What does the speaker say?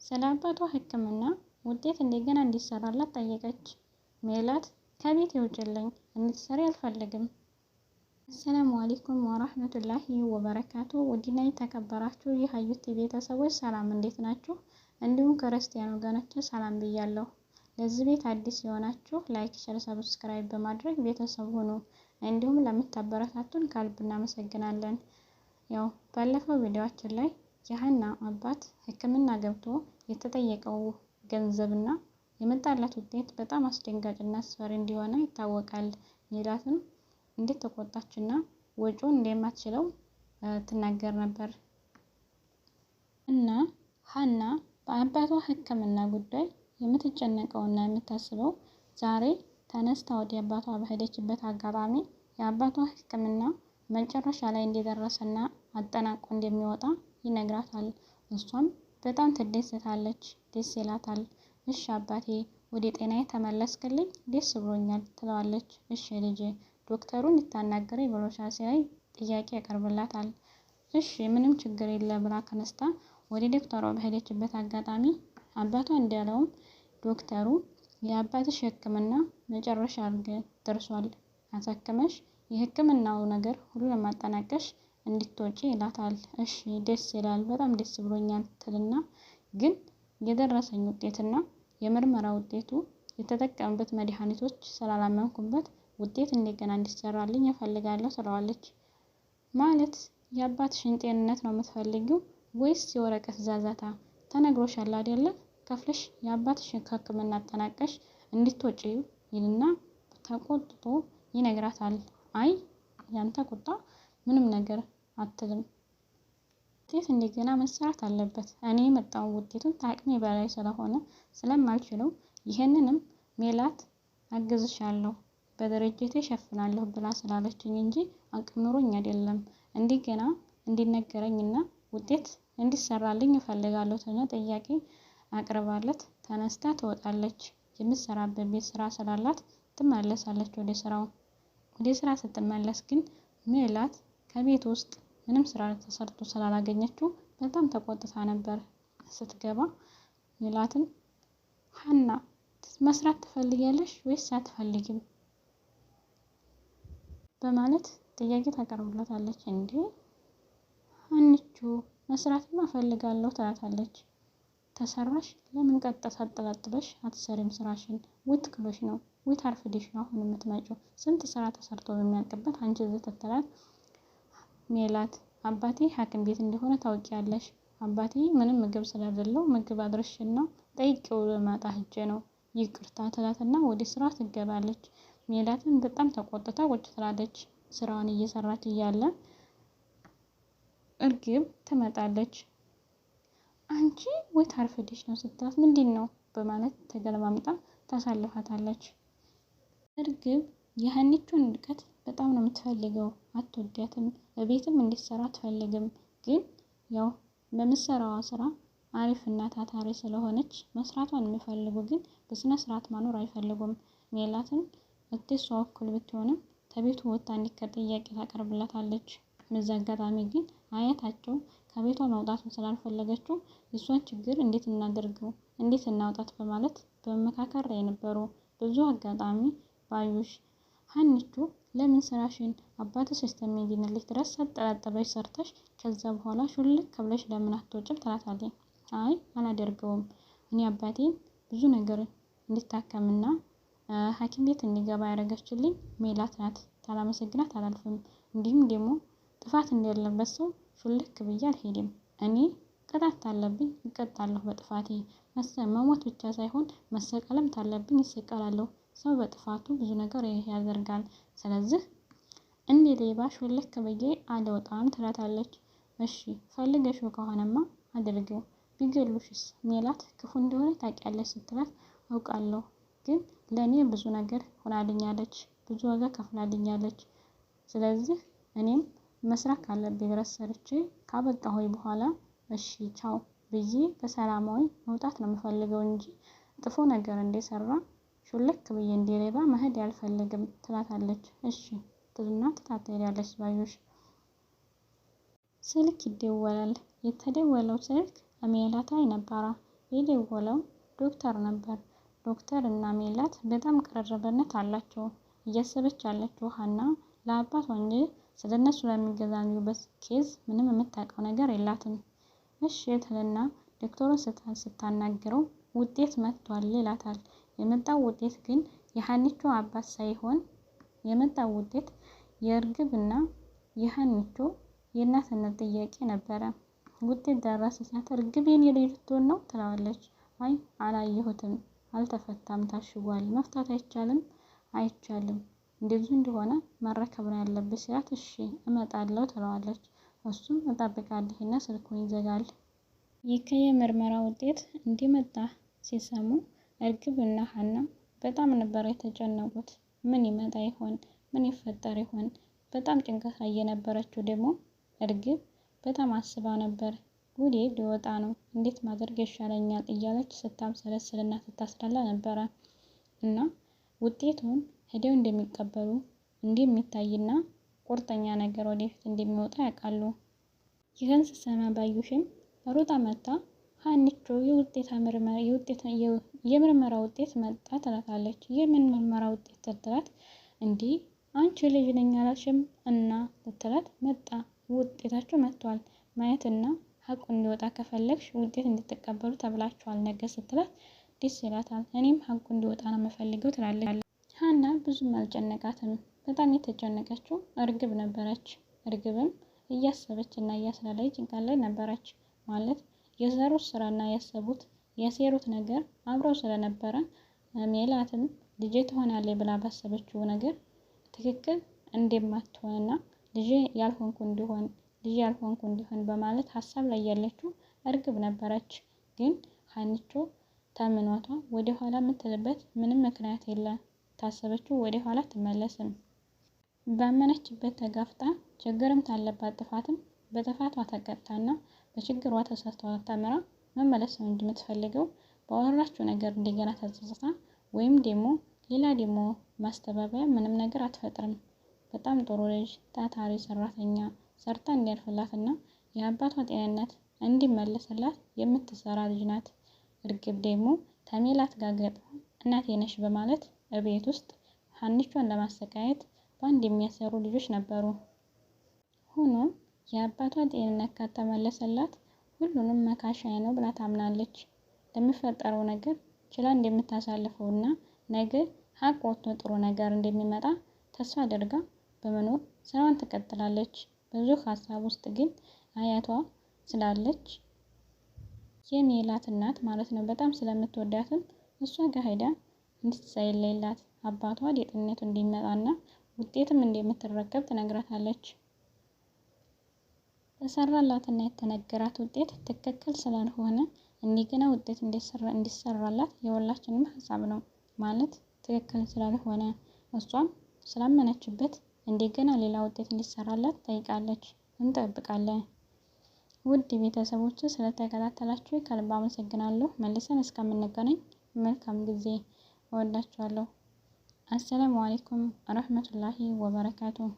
ስለ አባቷ ሕክምና ውጤት እንደገና እንዲሰራላት ጠየቀች። ሜላት ከቤት ውጭልኝ፣ እንድትሰሪ አልፈልግም። አሰላሙ አለይኩም ወራህመቱላሂ ወበረካቱ። ውድና የተከበራችሁ የሀዩቲ ቤተሰቦች ሰላም፣ እንዴት ናችሁ? እንዲሁም ክርስቲያን ወገኖች ሰላም ብያለሁ። ለዚህ ቤት አዲስ የሆናችሁ ላይክ፣ ሼር፣ ሰብስክራይብ በማድረግ ቤተሰብ ሁኑ። እንዲሁም ለምታበረታቱን ከልብ እናመሰግናለን። ያው ባለፈው ቪዲዮአችን ላይ የሀና አባት ሕክምና ገብቶ የተጠየቀው ገንዘብና የመጣላት ውጤት በጣም አስደንጋጭና አስፈሪ እንደሆነ ይታወቃል። ሜላትም እንዴት ተቆጣችና ወጪውን እንደማትችለው ትናገር ነበር። እና ሀና በአባቷ ሕክምና ጉዳይ የምትጨነቀውና የምታስበው ዛሬ ተነስታ ወደ አባቷ በሄደችበት አጋጣሚ የአባቷ ሕክምና መጨረሻ ላይ እንደደረሰና አጠናቆ እንደሚወጣ ይነግራታል። እሷም በጣም ትደሰታለች፣ ደስ ይላታል። እሺ አባቴ ወደ ጤናዬ ተመለስክልኝ፣ ደስ ብሎኛል ትለዋለች። እሺ ልጄ ዶክተሩ እንድታናገረኝ ብሎሻል ሲላይ ጥያቄ ያቀርብላታል። እሺ ምንም ችግር የለ ብላ ተነስታ ወደ ዶክተሯ በሄደችበት አጋጣሚ አባቷ እንዳለውም ዶክተሩ የአባትሽ ሕክምና መጨረሻ ደርሷል፣ አሳክመሽ የሕክምናው ነገር ሁሉንም አጠናቀሽ እንድትወጪ ይላታል። እሺ ደስ ይላል፣ በጣም ደስ ብሎኛል ትልና ግን የደረሰኝ ውጤትና የምርመራ ውጤቱ የተጠቀምበት መድኃኒቶች ስላላመንኩበት ውጤት እንደገና እንዲሰራልኝ እፈልጋለሁ ትለዋለች። ማለት የአባትሽን ጤንነት ነው የምትፈልጊው ወይስ የወረቀት ዛዛታ? ተነግሮሻል አይደለ? ከፍለሽ የአባትሽን ሕክምና አጠናቀሽ እንድትወጪ ይልና ተቆጥቶ ይነግራታል። አይ ያንተ ቁጣ ምንም ነገር አትልም። ውጤት እንደገና መሰራት አለበት። እኔ የመጣው ውጤቱን ከአቅሜ በላይ ስለሆነ ስለማልችለው ይሄንንም ሜላት አግዝሻለሁ በድርጅቴ እሸፍናለሁ ብላ ስላለችኝ እንጂ አቅም ኑሮኝ አይደለም። እንደገና እንዲነገረኝና ውጤት እንዲሰራልኝ እፈልጋለሁ ተነ ጥያቄ አቅርባለት ተነስታ ትወጣለች። የምትሰራበት ቤት ስራ ስላላት ትመለሳለች ወደ ስራው። ወደ ስራ ስትመለስ ግን ሜላት ከቤት ውስጥ ምንም ስራ ተሰርቶ ስላላገኘችው በጣም ተቆጥታ ነበር። ስትገባ ሜላትን ሀና መስራት ትፈልጊያለሽ ወይስ አትፈልጊም በማለት ጥያቄ ታቀርብላታለች። እንዴ ሀኒቾ መስራትማ እፈልጋለሁ ትላታለች። ተሰራሽ ለምን ቀጥታ አጠላጥለሽ አትሰሪም ስራሽን? ውት ክሎሽ ነው ውት አርፍዴሽ ነው አሁን የምትመጪው? ስንት ስራ ተሰርቶ በሚያልቅበት አንቺ እዚህ ትትላት። ሜላት አባቴ ሐኪም ቤት እንደሆነ ታውቂያለሽ። አባቴ ምንም ምግብ ስለሌለው ምግብ አድርሽና ጠይቄው ለማጣ ሂጄ ነው ይቅርታ ትላትና ወደ ስራ ትገባለች። ሜላትን በጣም ተቆጥታ ቁጭ ትላለች። ስራዋን እየሰራች እያለ እርግብ ትመጣለች። አንቺ ወይ ታርፍዴሽ ነው ስትላት ምንድን ነው በማለት ተገለማምጣ ታሳልፋታለች። እርግብ የሀኒቾን ውድቀት በጣም ነው የምትፈልገው፣ አትወዳትም። በቤትም እንዲሰራ አትፈልግም። ግን ያው በምትሰራዋ ስራ አሪፍና ታታሪ ስለሆነች መስራቷን የሚፈልጉ ግን በስነ ስርዓት ማኖር አይፈልጉም። ሜላትን እሷ እኩል ብትሆንም ከቤቱ ወጥታ እንዲቀር ጥያቄ ታቀርብላታለች። በዛ አጋጣሚ ግን አያታቸው ከቤቷ መውጣቱን ስላልፈለገችው የሷን ችግር እንዴት እናደርገው እንዴት እናውጣት በማለት በመካከር ላይ ነበሩ። ብዙ አጋጣሚ ባዩሽ ሀኒቾ ለምን ስራሽን አባትሽ እስከሚድንልሽ ድረስ ሳጠላጥለሽ ሰርተሽ ከዛ በኋላ ሹልክ ብለሽ ለምን አትወጭም ትላታለች። አይ አላደርገውም፣ እኔ አባቴን ብዙ ነገር እንዲታከምና ሐኪም ቤት እንዲገባ ያደረገችልኝ ሜላት ናት፣ ታላመሰግናት አላልፍም። እንዲሁም ደግሞ ጥፋት እንደሌለበት ሰው ሹልክ ብዬ አልሄድም። እኔ ቅጣት አለብኝ እቀጣለሁ በጥፋቴ። መሞት ብቻ ሳይሆን መሰቀልም ታለብኝ ይሰቀላለሁ። ሰው በጥፋቱ ብዙ ነገር ያደርጋል። ስለዚህ እንደ ሌባ ሹልክ ብዬ አልወጣም ትላታለች። እሺ ፈልገሽው ከሆነማ አድርገው፣ ቢገሉሽስ? ሜላት ክፉ እንደሆነ ታውቂያለሽ ስትላት አውቃለሁ፣ ግን ለእኔ ብዙ ነገር ሆናልኛለች፣ ብዙ ዋጋ ከፍላልኛለች። ስለዚህ እኔም መስራት ካለብኝ ድረስ ሰርቼ ካበቃሁኝ በኋላ እሺ ቻው ብዬ በሰላማዊ መውጣት ነው የምፈልገው እንጂ ጥፎ ነገር እንደሰራ ሹልክ ብዬ እንደሌባ መሄድ አልፈልግም ትላታለች። እሺ ትልና ትታተሪያለች። ባዩሽ ስልክ ይደወላል። የተደወለው ስልክ ሜላት ላይ ነበረ። የደወለው ዶክተር ነበር። ዶክተር እና ሜላት በጣም ቅርርብነት አላቸው። እያሰበች ያለችው ሀና ለአባቷ እንጂ ስለነሱ ለሚገዛኙበት ኬዝ ምንም የምታውቀው ነገር የላትም። እሺ ትልና ዶክተሩን ስታናግረው ውጤት መጥቷል ይላታል። የመጣው ውጤት ግን የሀኒቾ አባት ሳይሆን የመጣው ውጤት የእርግብ እና የሀኒቾ የእናትነት ጥያቄ ነበረ። ውጤት ደረሰ ሲላት እርግብ የኔ ልጅ ልትሆን ነው ትለዋለች። አይ አላየሁትም፣ አልተፈታም፣ ታሽጓል፣ መፍታት አይቻልም። አይቻልም እንደዚሁ እንደሆነ መረከብ ነው ያለብሽ ሲላት እሺ እመጣለሁ ትለዋለች። እሱም እጠብቃለሁና ስልኩን ይዘጋል። ይህ የምርመራ ውጤት እንዲመጣ ሲሰሙ እርግብ እና ሀና በጣም ነበር የተጨነቁት። ምን ይመጣ ይሆን? ምን ይፈጠር ይሆን? በጣም ጭንቀት ላይ የነበረችው ደግሞ እርግብ በጣም አስባ ነበር። ጉዴ ሊወጣ ነው፣ እንዴት ማድረግ ይሻለኛል እያለች ስታምሰለስልና ስታስላላ ነበረ። እና ውጤቱን ሄደው እንደሚቀበሉ እንደሚታይና ቁርጠኛ ነገር ወደፊት እንደሚወጣ ያውቃሉ። ይህን ስትሰማ ባዩሽም ሩጣ መጣ ሀኒቾ የምርመራ ውጤት መጣ ትላታለች። የምን ምርመራ ውጤት ስትላት እንዲህ አንቺ ልጅ ነኝ አላልሽም እና ስትላት መጣ፣ ውጤታችሁ መጥቷል፣ ማየትና ሀቁ እንዲወጣ ከፈለግሽ ውጤት እንድትቀበሉ ተብላችኋል ነገ ስትላት ደስ ይላታል። እኔም ሀቁ እንዲወጣ ነው የምፈልገው ትላለች። ሀና ብዙም አልጨነቃትም። በጣም የተጨነቀችው እርግብ ነበረች። እርግብም እያሰበች እና እያስላለች ጭንቀት ላይ ነበረች። ማለት የሰሩት ስራና ያሰቡት የሴሩት ነገር አብረው ስለነበረ ሜላትም ልጄ ትሆናለች ብላ ባሰበችው ነገር ትክክል እንደማትሆንና ልጄ ያልሆንኩ እንዲሆን በማለት ሀሳብ ላይ ያለችው እርግብ ነበረች። ግን ሀኒቾ ታምኗቷ ወደ ኋላ የምትልበት ምንም ምክንያት የለም። ታሰበችው ወደ ኋላ አትመለስም። ባመነችበት ተጋፍጣ ችግርም ታለባት ጥፋትም በጥፋቷ ተቀጣና በችግሯ ተሰርቷ ተምራ መመለስ ነው እንጂ የምትፈልገው ባወራችው ነገር እንደገና ተጸጽታ ወይም ደግሞ ሌላ ደግሞ ማስተባበያ ምንም ነገር አትፈጥርም። በጣም ጥሩ ልጅ፣ ታታሪ ሰራተኛ፣ ሰርታ እንዲያልፍላትና የአባቷ ጤንነት እንዲመለስላት የምትሰራ ልጅ ናት። እርግብ ደግሞ ከሜላት ጋር ገጥማ እናቴ ነሽ በማለት እቤት ውስጥ ሀኒቿን ለማሰቃየት በአንድ የሚያሰሩ ልጆች ነበሩ። ሆኖም የአባቷ ጤንነት ከተመለሰላት ሁሉንም መካሻዬ ነው ብላ ታምናለች። ለሚፈጠረው ነገር ችላ እንደምታሳልፈውና ነገ ሀቅ ወጥቶ ጥሩ ነገር እንደሚመጣ ተስፋ አድርጋ በመኖር ስራዋን ትቀጥላለች። ብዙ ሀሳብ ውስጥ ግን አያቷ ስላለች የሜላት እናት ማለት ነው በጣም ስለምትወዳትም እሷ ጋር ሄዳ እንድትጸልይላት አባቷ ጤንነቱ እንዲመጣና ውጤትም እንደምትረከብ ትነግራታለች። ተሰራላትና የተነገራት ውጤት ትክክል ስላልሆነ እንደገና ውጤት እንዲሰራላት የሁላችንም ሀሳብ ነው። ማለት ትክክል ስላልሆነ እሷም ስላመነችበት እንደገና ሌላ ውጤት እንዲሰራላት ጠይቃለች። እንጠብቃለን። ውድ ቤተሰቦች ስለተከታተላችሁ ከልብ አመሰግናለሁ። መልሰን እስከምንገናኝ መልካም ጊዜ። እወዳችኋለሁ። አሰላሙ አለይኩም ወራህመቱላሂ ወበረካቱሁ።